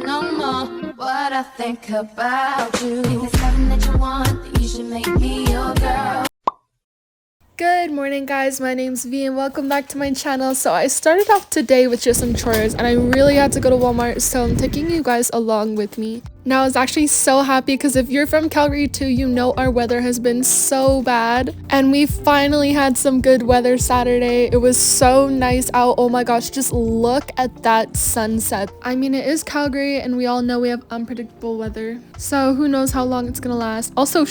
no more what I think about you. If it's something that you want, then you should make me your girl. Good morning guys, my name's V and welcome back to my channel. So I started off today with just some chores and I really had to go to Walmart, so I'm taking you guys along with me. Now I was actually so happy because if you're from Calgary too, you know our weather has been so bad and we finally had some good weather Saturday. It was so nice out. Oh my gosh, just look at that sunset. I mean, it is Calgary and we all know we have unpredictable weather, so who knows how long it's gonna last. Also,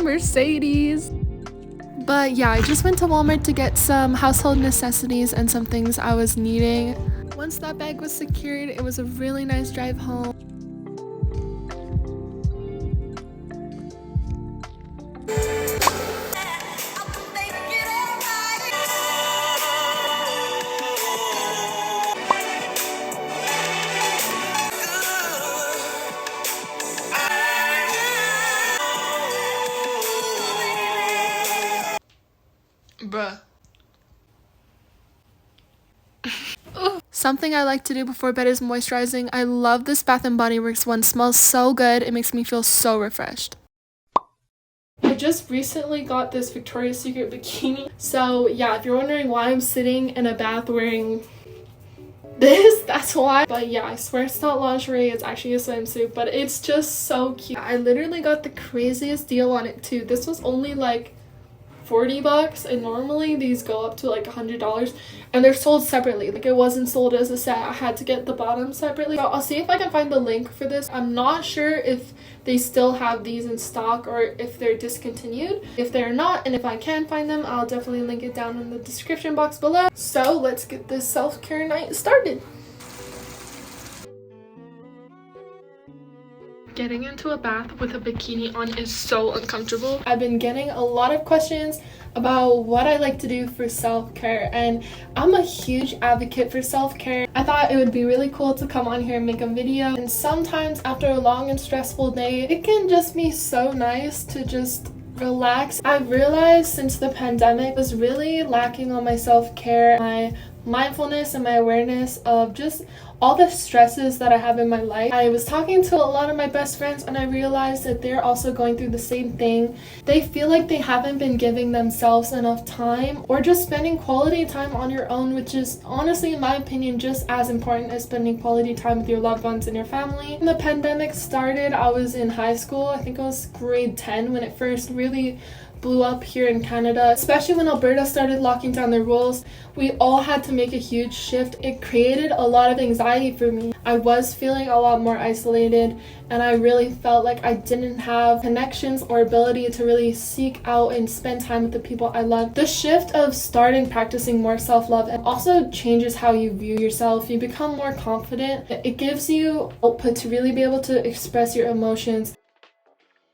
Mercedes. But yeah, I just went to Walmart to get some household necessities and some things I was needing. Once that bag was secured, it was a really nice drive home. Bruh. Something I like to do before bed is moisturizing. I love this Bath & Body Works one. It smells so good. It makes me feel so refreshed. I just recently got this Victoria's Secret bikini. So yeah, if you're wondering why I'm sitting in a bath wearing this, that's why. But yeah, I swear it's not lingerie, it's actually a swimsuit, but it's just so cute. I literally got the craziest deal on it too. This was only like $40 and normally these go up to like $100 and they're sold separately. Like, it wasn't sold as a set. I had to get the bottom separately. So I'll see if I can find the link for this. I'm not sure if they still have these in stock or if they're discontinued. If they're not, and if I can find them, I'll definitely link it down in the description box below. So let's get this self-care night started. Getting into a bath with a bikini on is so uncomfortable. I've been getting a lot of questions about what I like to do for self-care, and I'm a huge advocate for self-care. I thought it would be really cool to come on here and make a video, and sometimes after a long and stressful day, it can just be so nice to just relax. I've realized since the pandemic I was really lacking on my self-care, my mindfulness and my awareness of just all the stresses that I have in my life. I was talking to a lot of my best friends and I realized that they're also going through the same thing. They feel like they haven't been giving themselves enough time or just spending quality time on your own, which is honestly, in my opinion, just as important as spending quality time with your loved ones and your family. When the pandemic started, I was in high school. I think it was grade 10 when it first really blew up here in Canada, especially when Alberta started locking down their rules. We all had to make a huge shift. It created a lot of anxiety for me. I was feeling a lot more isolated and I really felt like I didn't have connections or ability to really seek out and spend time with the people I love. The shift of starting practicing more self-love and also changes how you view yourself. You become more confident. It gives you output to really be able to express your emotions.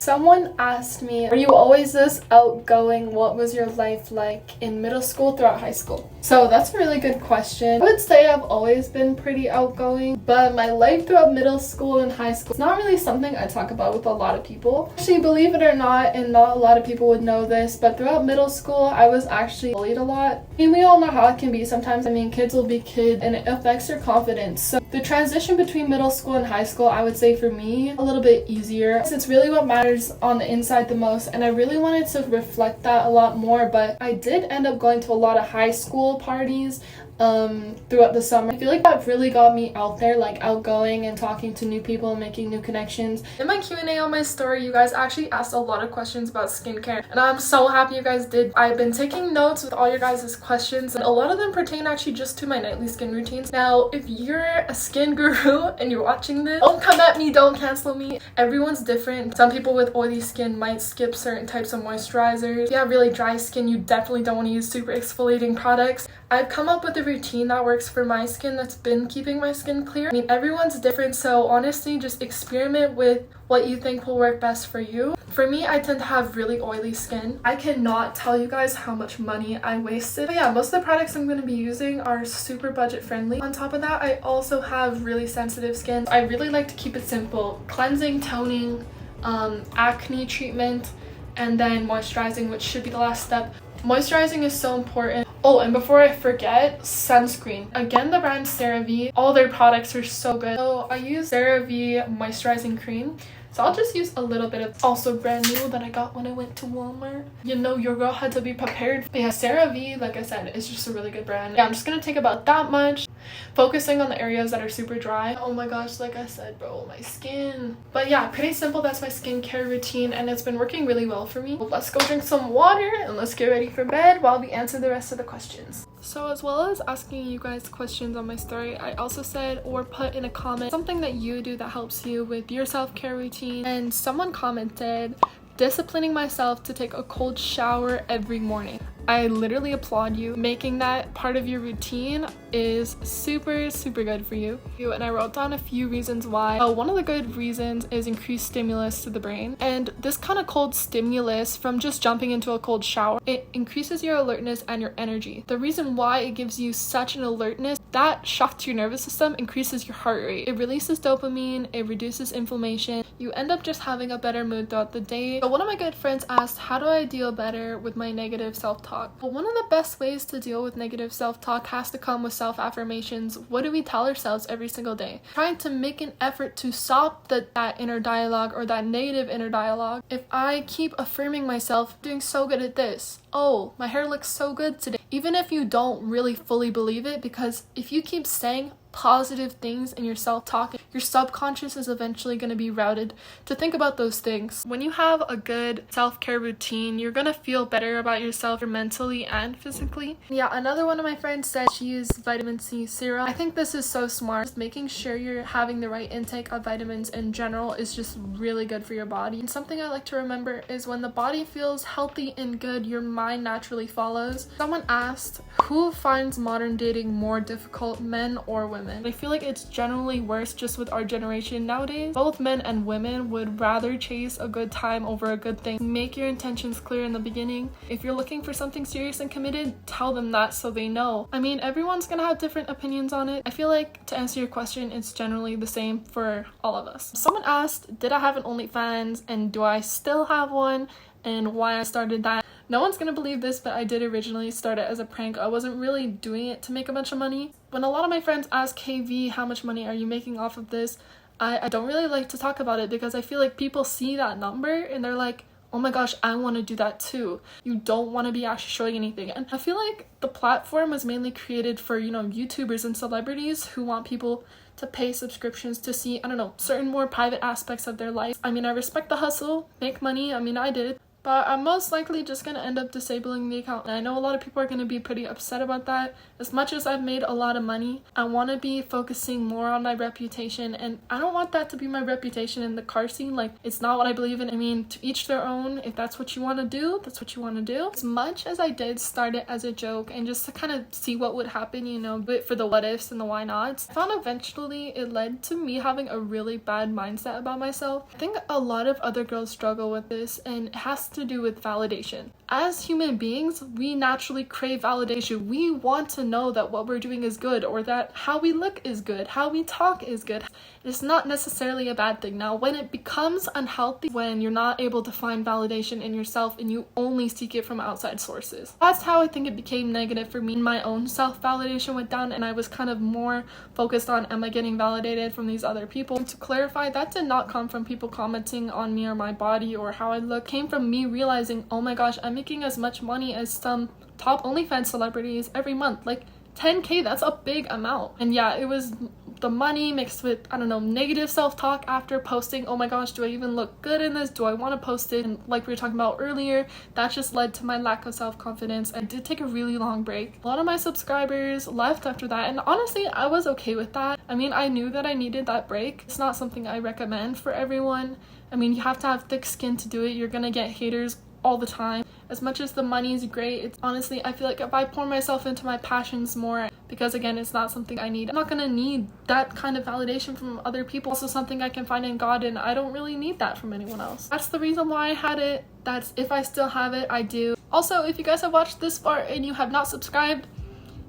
Someone asked me, are you always this outgoing? What was your life like in middle school throughout high school? So that's a really good question. I would say I've always been pretty outgoing, but my life throughout middle school and high school is not really something I talk about with a lot of people. Actually, believe it or not, and not a lot of people would know this, but throughout middle school, I was actually bullied a lot. I mean, we all know how it can be sometimes. I mean, kids will be kids and it affects their confidence. So the transition between middle school and high school, I would say for me, a little bit easier. It's really what matters on the inside the most, and I really wanted to reflect that a lot more, but I did end up going to a lot of high school parties throughout the summer. I feel like that really got me out there, like outgoing and talking to new people and making new connections. In my Q&A on my story, you guys actually asked a lot of questions about skincare and I'm so happy you guys did. I've been taking notes with all your guys' questions and a lot of them pertain actually just to my nightly skin routines. Now, if you're a skin guru and you're watching this, don't come at me, don't cancel me. Everyone's different. Some people with oily skin might skip certain types of moisturizers. If you have really dry skin, you definitely don't want to use super exfoliating products. I've come up with a routine that works for my skin that's been keeping my skin clear. I mean, everyone's different, so honestly, just experiment with what you think will work best for you. For me, I tend to have really oily skin. I cannot tell you guys how much money I wasted. But yeah, most of the products I'm going to be using are super budget friendly. On top of that, I also have really sensitive skin. I really like to keep it simple. Cleansing, toning, acne treatment, and then moisturizing, which should be the last step. Moisturizing is so important. Oh, and before I forget, sunscreen. Again, the brand CeraVe. All their products are so good. So I use CeraVe moisturizing cream. So I'll just use a little bit of, also brand new, that I got when I went to Walmart. You know, your girl had to be prepared. But yeah, CeraVe, like I said, is just a really good brand. Yeah, I'm just gonna take about that much, focusing on the areas that are super dry. Oh my gosh, like I said, bro, my skin. But yeah, pretty simple. That's my skincare routine, and it's been working really well for me. Let's go drink some water and let's get ready for bed while we answer the rest of the questions. So as well as asking you guys questions on my story, I also said or put in a comment something that you do that helps you with your self-care routine. And someone commented, disciplining myself to take a cold shower every morning. I literally applaud you. Making that part of your routine is super good for you. And I wrote down a few reasons why. One of the good reasons is increased stimulus to the brain. And this kind of cold stimulus from just jumping into a cold shower, it increases your alertness and your energy. The reason why it gives you such an alertness, that shock to your nervous system increases your heart rate. It releases dopamine, it reduces inflammation. You end up just having a better mood throughout the day. So one of my good friends asked, how do I deal better with my negative self-talk? Well, one of the best ways to deal with negative self-talk has to come with self-affirmations. What do we tell ourselves every single day? Trying to make an effort to stop that inner dialogue or that negative inner dialogue. If I keep affirming myself, doing so good at this, oh, my hair looks so good today. Even if you don't really fully believe it, because if you keep saying positive things in your self-talk, your subconscious is eventually going to be routed to think about those things. When you have a good self-care routine, you're going to feel better about yourself mentally and physically. Yeah, another one of my friends said she used vitamin C serum. I think this is so smart. Just making sure you're having the right intake of vitamins in general is just really good for your body. And something I like to remember is when the body feels healthy and good, your mind naturally follows. Someone asked, who finds modern dating more difficult, men or women? I feel like it's generally worse just with our generation nowadays. Both men and women would rather chase a good time over a good thing. Make your intentions clear in the beginning. If you're looking for something serious and committed, tell them that so they know. I mean, everyone's gonna have different opinions on it. I feel like, to answer your question, it's generally the same for all of us. Someone asked, did I have an OnlyFans and do I still have one, and why I started that. No one's gonna believe this, but I did originally start it as a prank. I wasn't really doing it to make a bunch of money. When a lot of my friends ask, hey V, how much money are you making off of this? I don't really like to talk about it because I feel like people see that number and they're like, oh my gosh, I want to do that too. You don't want to be actually showing anything. And I feel like the platform was mainly created for, you know, YouTubers and celebrities who want people to pay subscriptions to see, I don't know, certain more private aspects of their life. I mean, I respect the hustle, make money. I mean, I did. But I'm most likely just going to end up disabling the account. And I know a lot of people are going to be pretty upset about that. As much as I've made a lot of money, I want to be focusing more on my reputation. And I don't want that to be my reputation in the car scene. Like, it's not what I believe in. I mean, to each their own. If that's what you want to do, that's what you want to do. As much as I did start it as a joke and just to kind of see what would happen, you know, but for the what ifs and the why nots, I found eventually it led to me having a really bad mindset about myself. I think a lot of other girls struggle with this, and it has to do with validation. As human beings, we naturally crave validation. We want to know that what we're doing is good, or that how we look is good, how we talk is good. It's not necessarily a bad thing. Now, when it becomes unhealthy, when you're not able to find validation in yourself and you only seek it from outside sources, that's how I think it became negative for me. My own self-validation went down, and I was kind of more focused on, am I getting validated from these other people? And to clarify, that did not come from people commenting on me or my body or how I look. It came from me realizing, oh my gosh, I'm making as much money as some top OnlyFans celebrities every month. Like 10K, that's a big amount. And yeah, it was the money mixed with, I don't know, negative self-talk after posting, oh my gosh, do I even look good in this? Do I want to post it? And like we were talking about earlier, that just led to my lack of self-confidence. I did take a really long break. A lot of my subscribers left after that, and honestly, I was okay with that. I mean, I knew that I needed that break. It's not something I recommend for everyone. I mean, you have to have thick skin to do it. You're gonna get haters all the time. As much as the money is great, it's honestly, I feel like if I pour myself into my passions more, because again, it's not something I need. I'm not gonna need that kind of validation from other people. Also something I can find in God, and I don't really need that from anyone else. That's the reason why I had it. That's if I still have it, I do. Also, if you guys have watched this far and you have not subscribed,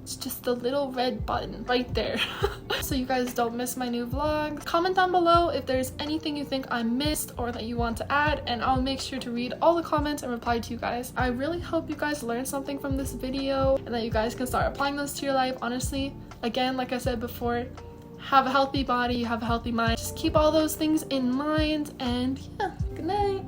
It's just the little red button right there. So you guys don't miss my new vlogs. Comment down below if there's anything you think I missed or that you want to add, and I'll make sure to read all the comments and reply to you guys. I really hope you guys learned something from this video and that you guys can start applying those to your life. Honestly, again, like I said before, have a healthy body, have a healthy mind. Just keep all those things in mind, and yeah, good night.